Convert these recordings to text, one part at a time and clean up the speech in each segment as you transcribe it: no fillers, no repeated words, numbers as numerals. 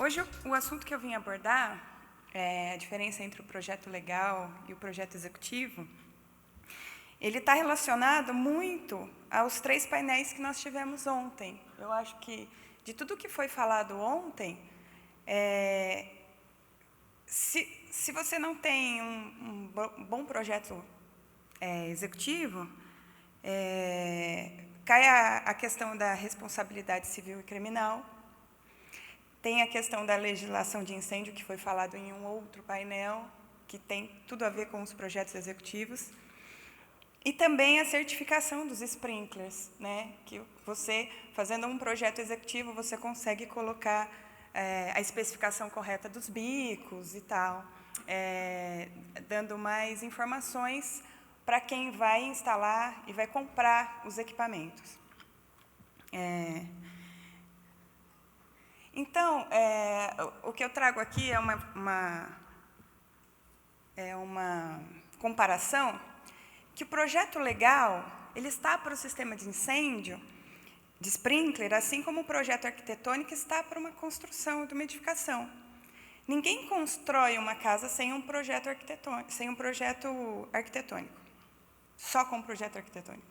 Hoje, o assunto que eu vim abordar é a diferença entre o projeto legal e o projeto executivo. Ele está relacionado muito aos 3 painéis que nós tivemos ontem. Eu acho que, de tudo que foi falado ontem, se você não tem um bom projeto executivo, cai a questão da responsabilidade civil e criminal. Tem a questão da legislação de incêndio, que foi falado em um outro painel, que tem tudo a ver com os projetos executivos. E também a certificação dos sprinklers, né? Que você, fazendo um projeto executivo, você consegue colocar a especificação correta dos bicos e tal, dando mais informações para quem vai instalar e vai comprar os equipamentos. Então, o que eu trago aqui é uma comparação que o projeto legal ele está para o sistema de incêndio, de sprinkler, assim como o projeto arquitetônico está para uma construção de uma edificação. Ninguém constrói uma casa sem um projeto arquitetônico, só com um projeto arquitetônico.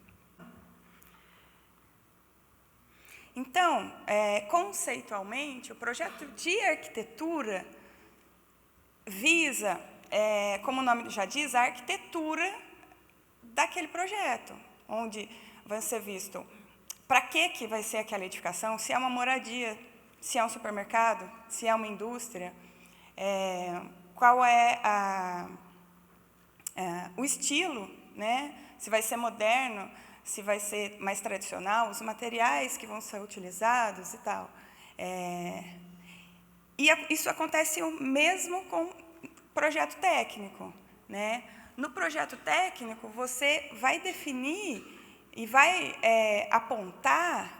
Então, conceitualmente, o projeto de arquitetura visa, como o nome já diz, a arquitetura daquele projeto, onde vai ser visto para que vai ser aquela edificação, se é uma moradia, se é um supermercado, se é uma indústria, qual é o estilo, né? Se vai ser moderno, se vai ser mais tradicional, os materiais que vão ser utilizados e tal. E isso acontece o mesmo com projeto técnico, né? No projeto técnico, você vai definir e vai apontar,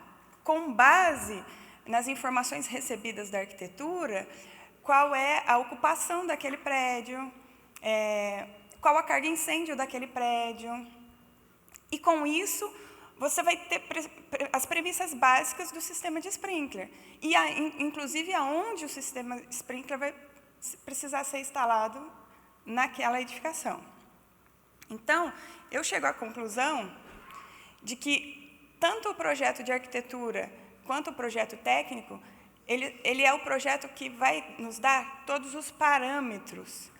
com base nas informações recebidas da arquitetura, qual é a ocupação daquele prédio, qual a carga incêndio daquele prédio. E, com isso, você vai ter as premissas básicas do sistema de sprinkler. E, inclusive, aonde o sistema sprinkler vai precisar ser instalado naquela edificação. Então, eu chego à conclusão de que tanto o projeto de arquitetura quanto o projeto técnico, ele é o projeto que vai nos dar todos os parâmetros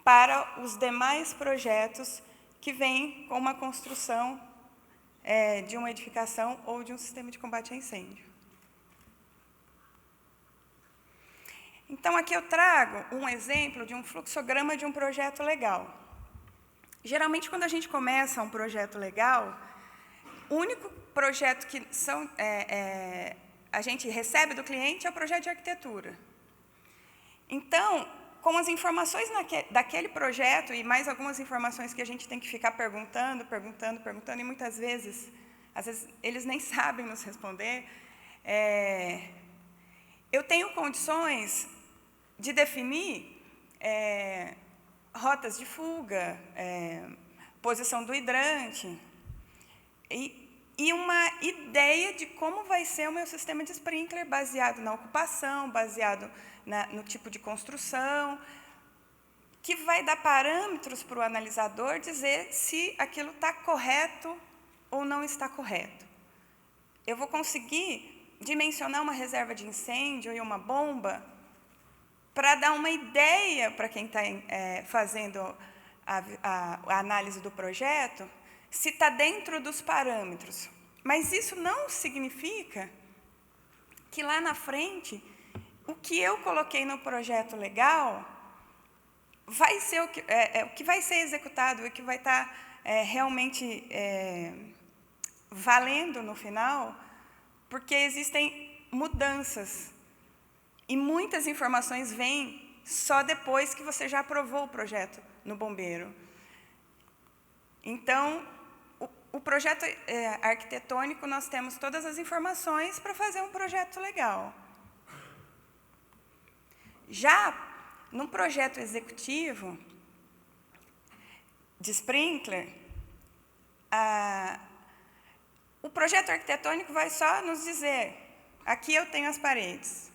para os demais projetos que vêm com uma construção de uma edificação ou de um sistema de combate a incêndio. Então, aqui eu trago um exemplo de um fluxograma de um projeto legal. Geralmente, quando a gente começa um projeto legal, o único projeto que a gente recebe do cliente é o projeto de arquitetura. Então, com as informações daquele projeto e mais algumas informações que a gente tem que ficar perguntando, e muitas vezes, às vezes, eles nem sabem nos responder, eu tenho condições de definir rotas de fuga, posição do hidrante, e uma ideia de como vai ser o meu sistema de sprinkler, baseado na ocupação, baseado no tipo de construção, que vai dar parâmetros para o analisador dizer se aquilo está correto ou não está correto. Eu vou conseguir dimensionar uma reserva de incêndio e uma bomba para dar uma ideia para quem está fazendo a análise do projeto, se está dentro dos parâmetros. Mas isso não significa que lá na frente, o que eu coloquei no projeto legal vai ser o que vai ser executado, o que vai estar realmente valendo no final, porque existem mudanças. E muitas informações vêm só depois que você já aprovou o projeto no bombeiro. Então, o projeto arquitetônico, nós temos todas as informações para fazer um projeto legal. Já no projeto executivo de sprinkler, o projeto arquitetônico vai só nos dizer, aqui eu tenho as paredes.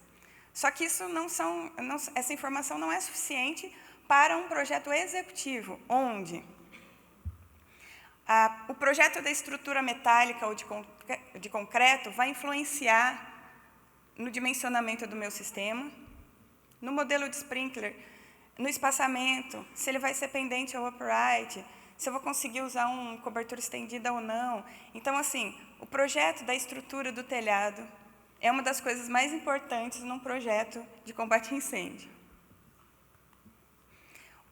Só que essa informação não é suficiente para um projeto executivo, onde o projeto da estrutura metálica ou de concreto vai influenciar no dimensionamento do meu sistema, no modelo de sprinkler, no espaçamento, se ele vai ser pendente ou upright, se eu vou conseguir usar uma cobertura estendida ou não. Então, assim, o projeto da estrutura do telhado é uma das coisas mais importantes num projeto de combate a incêndio.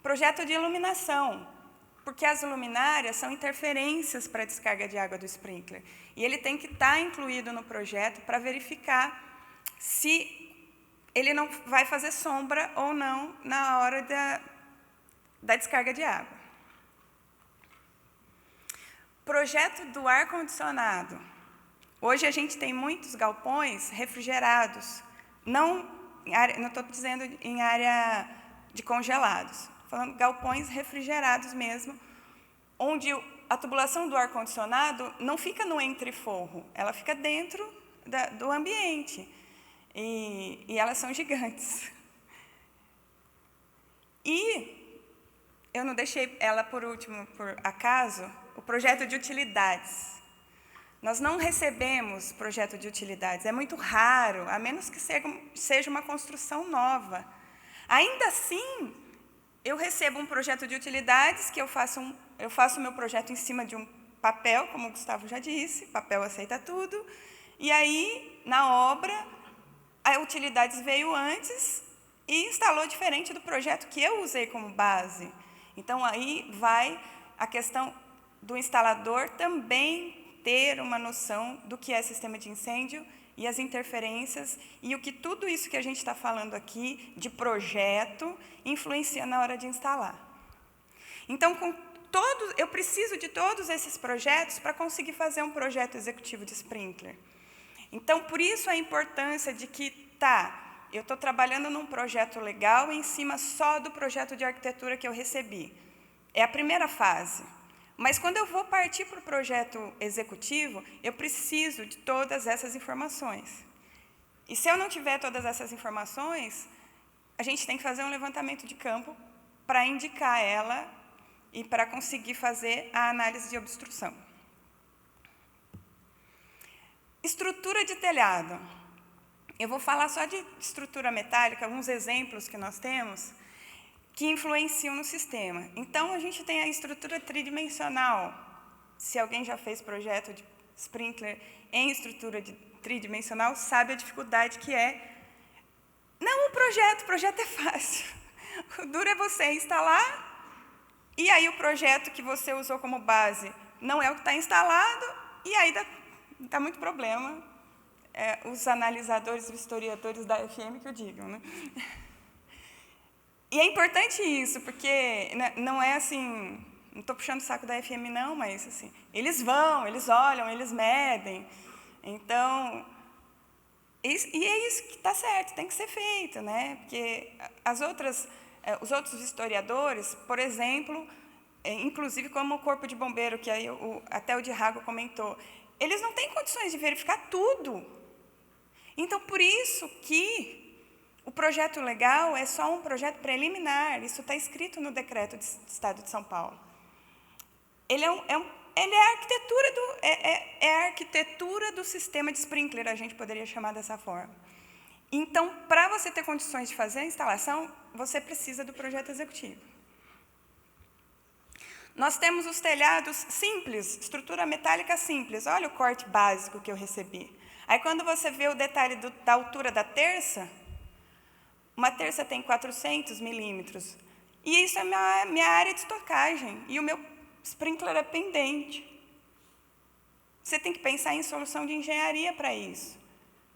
Projeto de iluminação, porque as luminárias são interferências para a descarga de água do sprinkler. E ele tem que estar incluído no projeto para verificar se ele não vai fazer sombra ou não na hora da descarga de água. Projeto do ar-condicionado. Hoje a gente tem muitos galpões refrigerados, não estou dizendo em área de congelados, estou falando galpões refrigerados mesmo, onde a tubulação do ar-condicionado não fica no entreforro, ela fica dentro do ambiente. E elas são gigantes. E eu não deixei ela por último, por acaso, o projeto de utilidades. Nós não recebemos projeto de utilidades, é muito raro, a menos que seja uma construção nova. Ainda assim, eu recebo um projeto de utilidades, que eu faço o meu projeto em cima de um papel, como o Gustavo já disse, papel aceita tudo, e aí, na obra, a utilidades veio antes e instalou diferente do projeto que eu usei como base. Então, aí vai a questão do instalador também ter uma noção do que é sistema de incêndio e as interferências e o que tudo isso que a gente está falando aqui de projeto influencia na hora de instalar. Então, eu preciso de todos esses projetos para conseguir fazer um projeto executivo de sprinkler. Então, por isso a importância de que, eu estou trabalhando num projeto legal em cima só do projeto de arquitetura que eu recebi. É a primeira fase. Mas, quando eu vou partir para o projeto executivo, eu preciso de todas essas informações. E, se eu não tiver todas essas informações, a gente tem que fazer um levantamento de campo para indicar ela e para conseguir fazer a análise de obstrução. Estrutura de telhado. Eu vou falar só de estrutura metálica, alguns exemplos que nós temos que influenciam no sistema. Então, a gente tem a estrutura tridimensional. Se alguém já fez projeto de sprinkler em estrutura tridimensional, sabe a dificuldade que é. Não o projeto é fácil. O duro é você instalar, e aí o projeto que você usou como base não é o que está instalado, e aí dá muito problema, os analisadores, os historiadores da FM que o digam, né? E é importante isso, porque não é assim, não estou puxando o saco da FM não, mas assim, eles vão, eles olham, eles medem, então, e é isso que está certo, tem que ser feito, né? Porque os outros historiadores, por exemplo, inclusive como o Corpo de Bombeiro, que aí até o Dirago comentou, eles não têm condições de verificar tudo. Então, por isso que o projeto legal é só um projeto preliminar, isso está escrito no decreto do Estado de São Paulo. Ele é a arquitetura do sistema de sprinkler, a gente poderia chamar dessa forma. Então, para você ter condições de fazer a instalação, você precisa do projeto executivo. Nós temos os telhados simples, estrutura metálica simples. Olha o corte básico que eu recebi. Aí, quando você vê o detalhe da altura da terça, uma terça tem 400 milímetros. E isso é minha área de estocagem. E o meu sprinkler é pendente. Você tem que pensar em solução de engenharia para isso.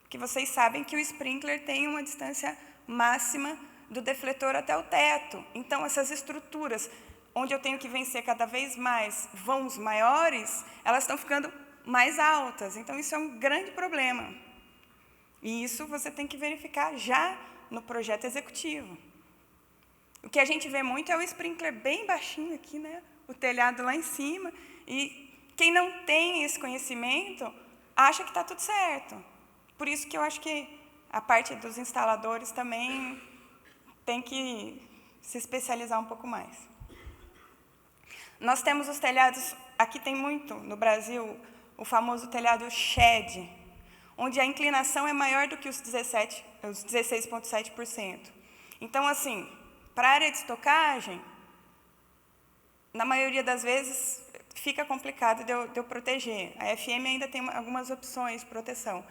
Porque vocês sabem que o sprinkler tem uma distância máxima do defletor até o teto. Então, essas estruturas, onde eu tenho que vencer cada vez mais vãos maiores, elas estão ficando mais altas. Então, isso é um grande problema. E isso você tem que verificar já no projeto executivo. O que a gente vê muito é o sprinkler bem baixinho aqui, né? O telhado lá em cima. E quem não tem esse conhecimento acha que está tudo certo. Por isso que eu acho que a parte dos instaladores também tem que se especializar um pouco mais. Nós temos os telhados, aqui tem muito no Brasil, o famoso telhado shed, onde a inclinação é maior do que os 16,7%. Então, assim, para a área de estocagem, na maioria das vezes, fica complicado de eu proteger. A FM ainda tem algumas opções de proteção.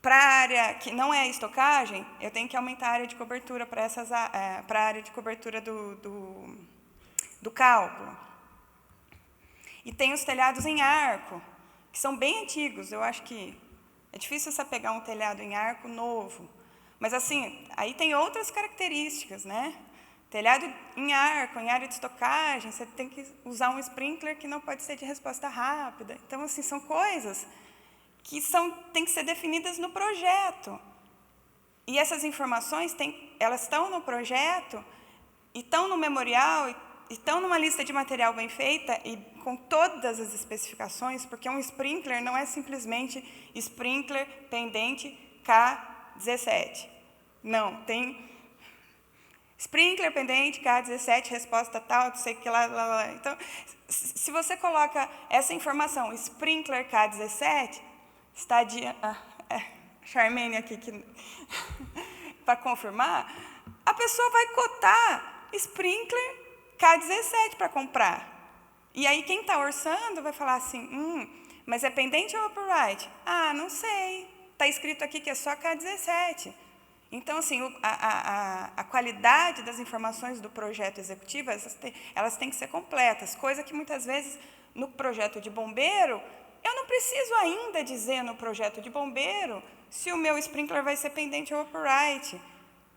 Para a área que não é estocagem, eu tenho que aumentar a área de cobertura para a área de cobertura do cálculo. E tem os telhados em arco, que são bem antigos. Eu acho que é difícil você pegar um telhado em arco novo. Mas, assim, aí tem outras características, né? Telhado em arco, em área de estocagem, você tem que usar um sprinkler que não pode ser de resposta rápida. Então, assim, são coisas que têm que ser definidas no projeto. E essas informações, elas estão no projeto, e estão no memorial, e estão numa lista de material bem feita, e com todas as especificações, porque um sprinkler não é simplesmente sprinkler pendente K17. Não, tem sprinkler pendente K17, resposta tal, não sei o que lá. Então, se você coloca essa informação, sprinkler K17, está de... Charmaine aqui, para confirmar, a pessoa vai cotar sprinkler K17 para comprar. E aí, quem está orçando vai falar assim, mas é pendente ou upright? Ah, não sei. Está escrito aqui que é só K17. Então, assim, a qualidade das informações do projeto executivo, elas têm que ser completas, coisa que muitas vezes no projeto de bombeiro, eu não preciso ainda dizer no projeto de bombeiro se o meu sprinkler vai ser pendente ou upright,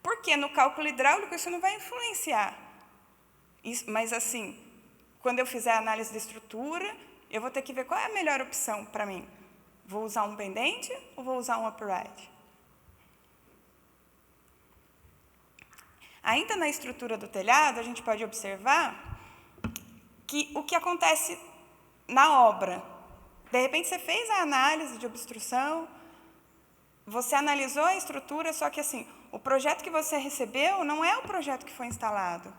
porque no cálculo hidráulico isso não vai influenciar. Mas, assim, quando eu fizer a análise da estrutura, eu vou ter que ver qual é a melhor opção para mim. Vou usar um pendente ou vou usar um upright? Ainda na estrutura do telhado, a gente pode observar que o que acontece na obra. De repente, você fez a análise de obstrução, você analisou a estrutura, só que, assim, o projeto que você recebeu não é o projeto que foi instalado.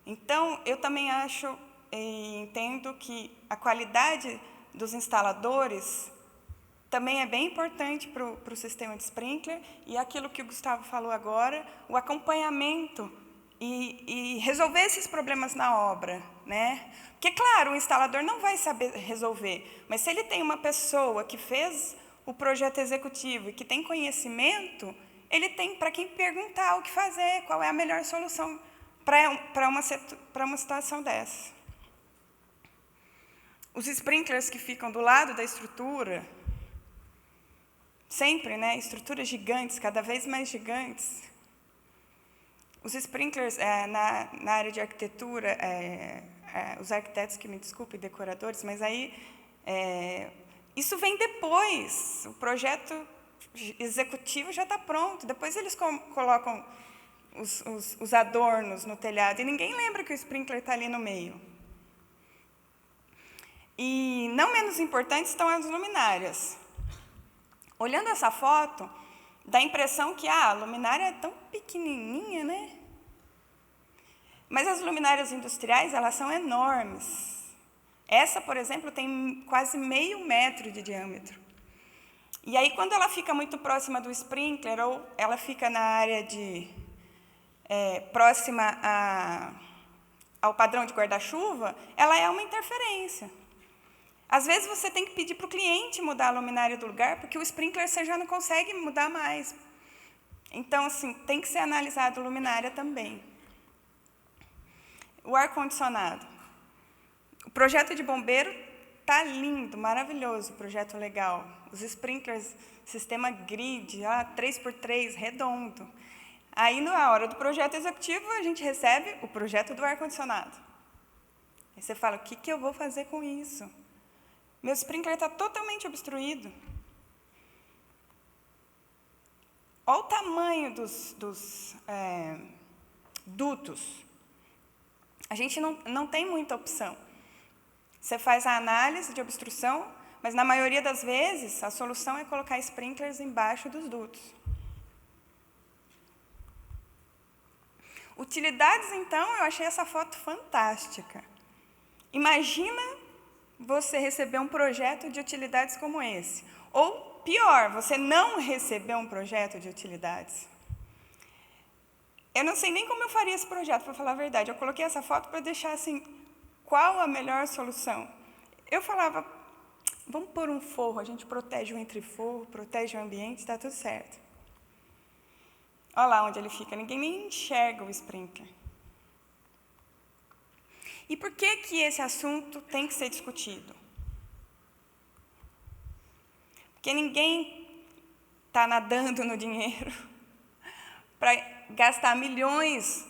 Então, eu também acho e entendo que a qualidade dos instaladores também é bem importante para o sistema de sprinkler, e aquilo que o Gustavo falou agora, o acompanhamento e resolver esses problemas na obra, né? Porque, claro, o instalador não vai saber resolver, mas se ele tem uma pessoa que fez o projeto executivo e que tem conhecimento, ele tem para quem perguntar o que fazer, qual é a melhor solução para uma situação dessa. Os sprinklers que ficam do lado da estrutura, sempre, né, estruturas gigantes, cada vez mais gigantes. Os sprinklers, na área de arquitetura, os arquitetos que me desculpem, decoradores, mas aí isso vem depois. O projeto executivo já está pronto. Depois eles colocam os adornos no telhado e ninguém lembra que o sprinkler está ali no meio. E não menos importantes estão as luminárias. Olhando essa foto, dá a impressão que a luminária é tão pequenininha, né? Mas as luminárias industriais, elas são enormes. Essa, por exemplo, tem quase 0,5 metro de diâmetro. E aí, quando ela fica muito próxima do sprinkler, ou ela fica na área próxima ao padrão de guarda-chuva, ela é uma interferência. Às vezes, você tem que pedir para o cliente mudar a luminária do lugar, porque o sprinkler você já não consegue mudar mais. Então, assim, tem que ser analisado a luminária também. O ar-condicionado. O projeto de bombeiro está lindo, maravilhoso, projeto legal. Os sprinklers, sistema grid, 3x3, redondo. Aí, na hora do projeto executivo, a gente recebe o projeto do ar-condicionado. Aí você fala, o que eu vou fazer com isso? Meu sprinkler está totalmente obstruído. Olha o tamanho dos dutos. A gente não tem muita opção. Você faz a análise de obstrução, mas, na maioria das vezes, a solução é colocar sprinklers embaixo dos dutos. Utilidades, então, eu achei essa foto fantástica. Imagina você receber um projeto de utilidades como esse. Ou, pior, você não receber um projeto de utilidades. Eu não sei nem como eu faria esse projeto, para falar a verdade. Eu coloquei essa foto para deixar assim, qual a melhor solução? Eu falava, vamos pôr um forro, a gente protege o entreforro, protege o ambiente, está tudo certo. Olha lá onde ele fica, ninguém nem enxerga o sprinkler. E por que que esse assunto tem que ser discutido? Porque ninguém está nadando no dinheiro para gastar milhões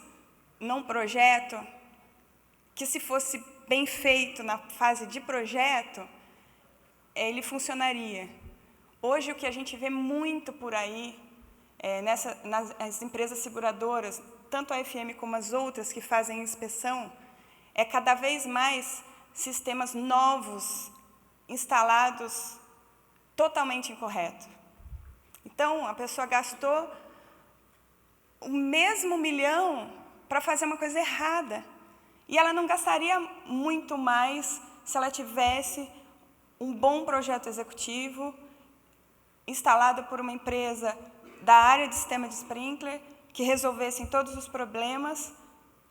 num projeto que, se fosse bem feito na fase de projeto, ele funcionaria. Hoje, o que a gente vê muito por aí, nas empresas seguradoras, tanto a FM como as outras que fazem inspeção, é cada vez mais sistemas novos instalados totalmente incorreto. Então, a pessoa gastou o mesmo milhão para fazer uma coisa errada. E ela não gastaria muito mais se ela tivesse um bom projeto executivo instalado por uma empresa da área de sistema de sprinkler que resolvessem todos os problemas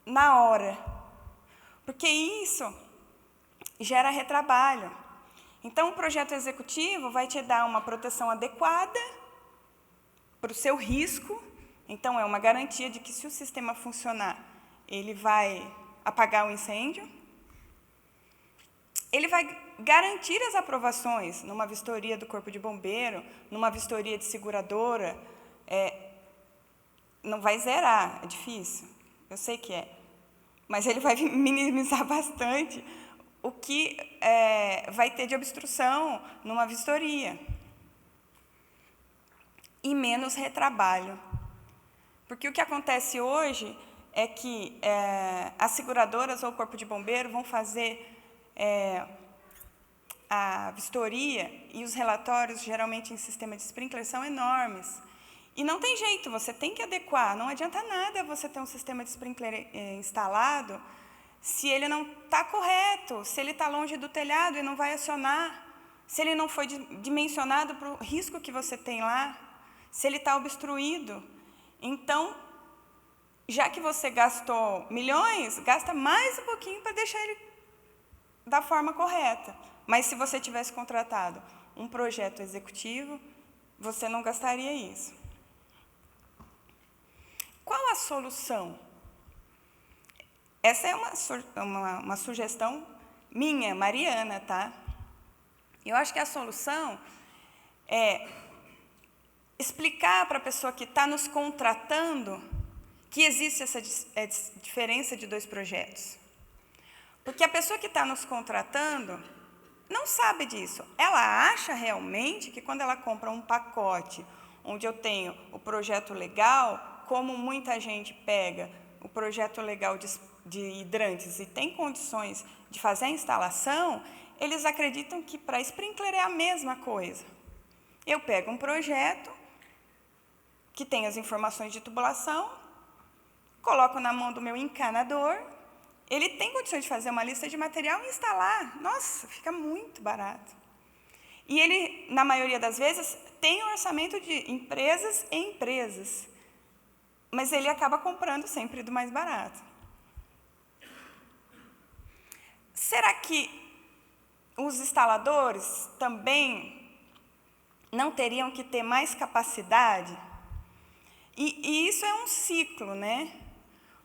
na hora. Porque isso gera retrabalho. Então, o projeto executivo vai te dar uma proteção adequada para o seu risco. Então, é uma garantia de que, se o sistema funcionar, ele vai apagar o incêndio. Ele vai garantir as aprovações numa vistoria do Corpo de Bombeiro, numa vistoria de seguradora. Não vai zerar, é difícil, eu sei que é. Mas ele vai minimizar bastante o que vai ter de obstrução numa vistoria. E menos retrabalho. Porque o que acontece hoje é que as seguradoras ou o Corpo de Bombeiro vão fazer a vistoria, e os relatórios, geralmente em sistema de sprinkler, são enormes. E não tem jeito, você tem que adequar. Não adianta nada você ter um sistema de sprinkler instalado se ele não está correto, se ele está longe do telhado e não vai acionar, se ele não foi dimensionado para o risco que você tem lá, se ele está obstruído. Então, já que você gastou milhões, gasta mais um pouquinho para deixar ele da forma correta. Mas se você tivesse contratado um projeto executivo, você não gastaria isso. Qual a solução? Essa é uma sugestão minha, Mariana, tá? Eu acho que a solução é explicar para a pessoa que está nos contratando que existe essa diferença de dois projetos. Porque a pessoa que está nos contratando não sabe disso. Ela acha realmente que, quando ela compra um pacote onde eu tenho o projeto legal, como muita gente pega o projeto legal de hidrantes e tem condições de fazer a instalação, eles acreditam que para sprinkler é a mesma coisa. Eu pego um projeto que tem as informações de tubulação, coloco na mão do meu encanador, ele tem condições de fazer uma lista de material e instalar. Nossa, fica muito barato. E ele, na maioria das vezes, tem um orçamento de empresas em empresas, mas ele acaba comprando sempre do mais barato. Será que os instaladores também não teriam que ter mais capacidade? E isso é um ciclo, né?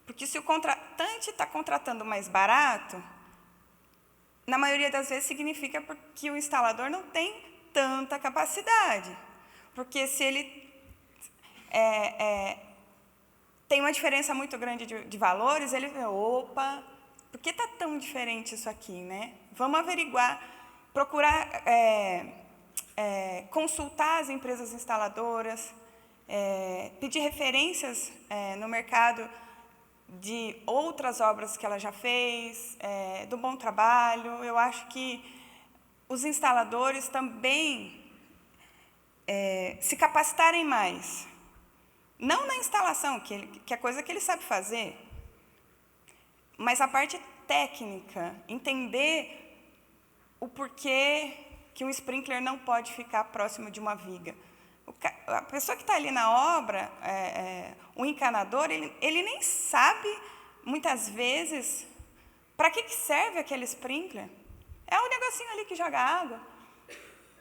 Porque se o contratante está contratando mais barato, na maioria das vezes significa que o instalador não tem tanta capacidade. Porque se ele tem uma diferença muito grande de valores, ele vê, opa, por que está tão diferente isso aqui, né? Vamos averiguar, procurar consultar as empresas instaladoras, pedir referências no mercado de outras obras que ela já fez, do bom trabalho. Eu acho que os instaladores também se capacitarem mais, Não na instalação, que é coisa que ele sabe fazer, mas a parte técnica, entender o porquê que um sprinkler não pode ficar próximo de uma viga. A pessoa que está ali na obra, o encanador, ele nem sabe, muitas vezes, para que serve aquele sprinkler. É um negocinho ali que joga água.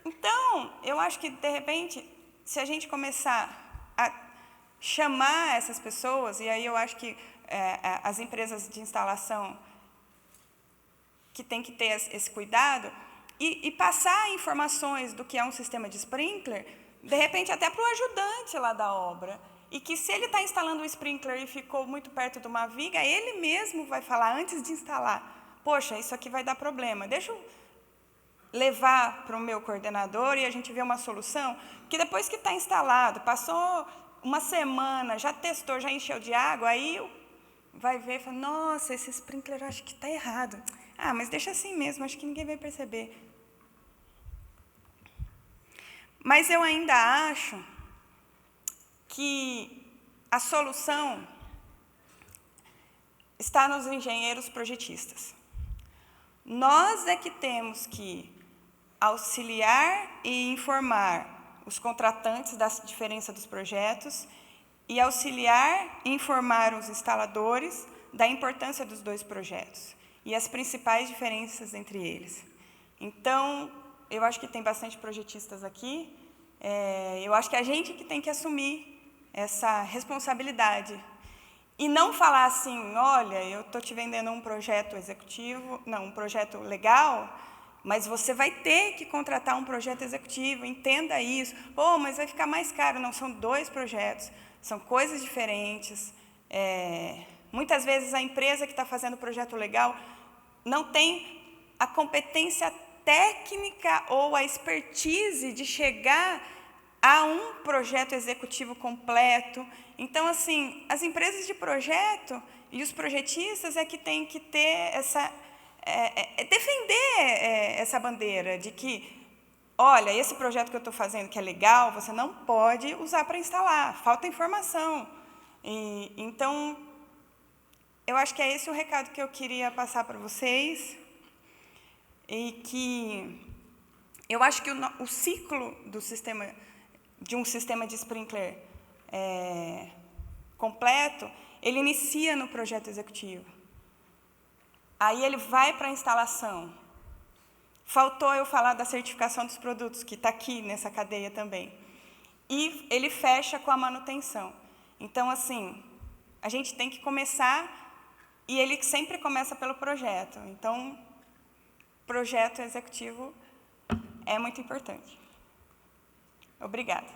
Então, eu acho que, de repente, se a gente começar a chamar essas pessoas, e aí eu acho que as empresas de instalação que têm que ter esse cuidado, e passar informações do que é um sistema de sprinkler, de repente até para o ajudante lá da obra, e que se ele está instalando o sprinkler e ficou muito perto de uma viga, ele mesmo vai falar antes de instalar, poxa, isso aqui vai dar problema, deixa eu levar para o meu coordenador e a gente vê uma solução, que depois que está instalado, passou uma semana, já testou, já encheu de água, aí vai ver e fala, nossa, esse sprinkler acho que está errado. Ah, mas deixa assim mesmo, acho que ninguém vai perceber. Mas eu ainda acho que a solução está nos engenheiros projetistas. Nós é que temos que auxiliar e informar os contratantes da diferença dos projetos e auxiliar e informar os instaladores da importância dos dois projetos e as principais diferenças entre eles. Então, eu acho que tem bastante projetistas aqui, eu acho que é a gente que tem que assumir essa responsabilidade. E não falar assim, olha, eu estou te vendendo um projeto executivo, não, um projeto legal, mas você vai ter que contratar um projeto executivo, entenda isso. Pô, mas vai ficar mais caro. Não, são dois projetos, são coisas diferentes. Muitas vezes a empresa que está fazendo o projeto legal não tem a competência técnica ou a expertise de chegar a um projeto executivo completo. Então, assim, as empresas de projeto e os projetistas é que têm que ter defender essa bandeira de que, olha, esse projeto que eu estou fazendo que é legal, você não pode usar para instalar, falta informação. Então, eu acho que é esse o recado que eu queria passar para vocês, e que eu acho que o ciclo de um sistema de sprinkler completo, ele inicia no projeto executivo. Aí ele vai para a instalação. Faltou eu falar da certificação dos produtos, que está aqui nessa cadeia também. E ele fecha com a manutenção. Então, assim, a gente tem que começar, e ele sempre começa pelo projeto. Então, projeto executivo é muito importante. Obrigada.